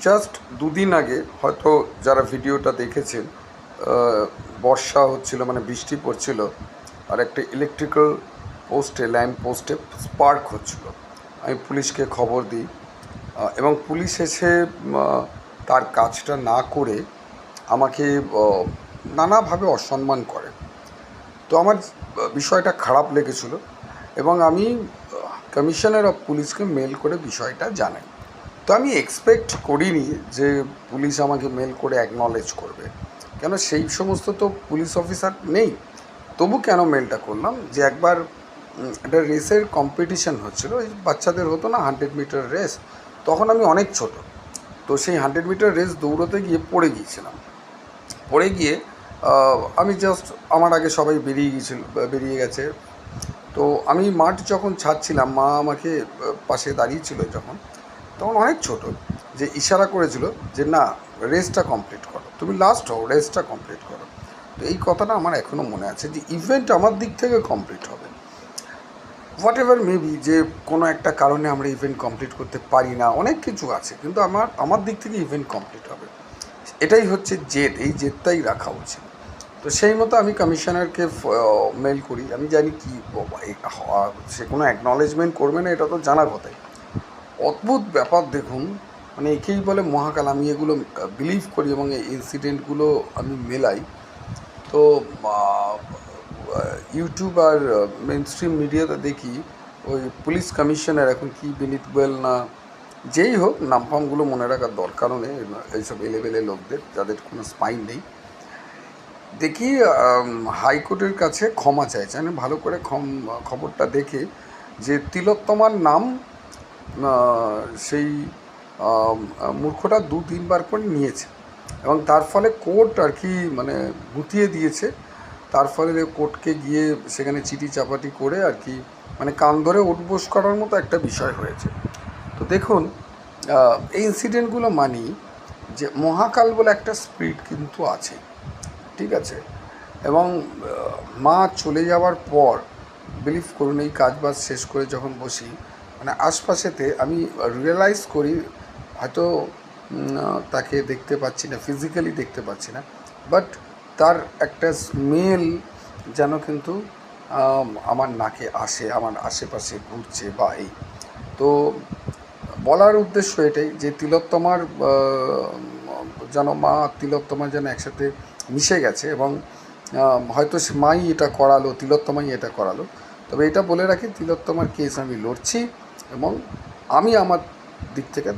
Just দুদিন আগে হয়তো যারা ভিডিওটা দেখেছেন, বর্ষা হচ্ছিল, মানে বৃষ্টি পড়ছিল, আর একটা ইলেকট্রিক্যাল পোস্টে, ল্যাম্প পোস্টে স্পার্ক হচ্ছিল। আমি পুলিশকে খবর দিই এবং পুলিশ এসে তার কাজটা না করে আমাকে নানাভাবে অসম্মান করে। তো আমার বিষয়টা খারাপ লেগেছিল এবং আমি কমিশনার অফ পুলিশকে মেল করে বিষয়টা জানাই। তো আমি এক্সপেক্ট করিনি যে পুলিশ আমাকে মেল করে অ্যাকনলেজ করবে, কেন সেই সমস্ত তো পুলিশ অফিসার নেই। তবু কেন মেলটা করলাম, যে একবার একটা রেসের কম্পিটিশান হচ্ছিলো, ওই বাচ্চাদের হতো না 100 মিটার রেস, তখন আমি অনেক ছোট। তো সেই 100 মিটার রেস দৌড়োতে গিয়ে পড়ে গিয়েছিলাম। পড়ে গিয়ে আমি জাস্ট, আমার আগে সবাই বেরিয়ে গেছে। তো আমি মাঠ যখন ছাড়ছিলাম, মা আমাকে পাশে দাঁড়িয়েছিল যখন, তখন অনেক ছোট, যে ইশারা করেছিল যে না, রেসটা কমপ্লিট করো, তুমি লাস্ট হও, রেসটা কমপ্লিট করো। তো এই কথাটা আমার এখনও মনে আছে, যে ইভেন্ট আমার দিক থেকে কমপ্লিট হবে, হোয়াট এভার মেবি, যে কোনো একটা কারণে আমরা ইভেন্ট কমপ্লিট করতে পারি না, অনেক কিছু আছে, কিন্তু আমার দিক থেকে ইভেন্ট কমপ্লিট হবে, এটাই হচ্ছে জেদ, এই জেদটাই রাখা উচিত। তো সেই মতো আমি কমিশনারকে মেল করি। আমি জানি কি সে কোনো অ্যাকনলেজমেন্ট করবে না, এটা তো জানার কথাই। অদ্ভুত ব্যাপার দেখুন, মানে একেই বলে মহাকাল। আমি এগুলো বিলিভ করি এবং এই ইনসিডেন্টগুলো আমি মেলাই। তো ইউটিউব আর মেন স্ট্রিম মিডিয়াতে দেখি ওই পুলিশ কমিশনার, এখন কি বিনীত গোয়েল না যেই হোক, নামফামগুলো মনে রাখার দরকারও নেই এইসব এলেবেলে লোকদের, যাদের কোনো স্পাইন নেই, দেখি হাইকোর্টের কাছে ক্ষমা চাইছে। আমি ভালো করে খবরটা দেখে, যে তিলোত্তমার নাম সেই মূর্খটা 2-3 বার করে নিয়েছে এবং তার ফলে কোর্ট আর কি মানে গুটিয়ে দিয়েছে। তার ফলে কোর্টকে গিয়ে সেখানে চিঠি চাপাটি করে আর কি মানে কান ধরে উঠবোস করার মতো একটা বিষয় হয়েছে। তো দেখুন, এই ইনসিডেন্টগুলো মানি যে মহাকাল বলে একটা স্পিরিট কিন্তু আছে, ঠিক আছে। এবং মা চলে যাওয়ার পর বিলিভ করুন, এই কাজবাজ শেষ করে যখন বসি, মানে আশপাশেতে আমি রিয়েলাইজ করি হয়তো তাকে দেখতে পাচ্ছি না, ফিজিক্যালি দেখতে পাচ্ছি না, বাট তার একটা স্মেল যেন কিন্তু আমার নাকে আসে, আমার আশেপাশে ঘুরছে বা এই। তো বলার উদ্দেশ্য এটাই, যে তিলোত্তমার যেন মা তিলোত্তমা যেন একসাথে মিশে গেছে এবং হয়তো মাই এটা করালো, তিলোত্তমাই এটা করালো। তবে এটা বলে রাখি, তিলোত্তমার কেস আমি লড়ছি এবং আমি আমার দিক থেকে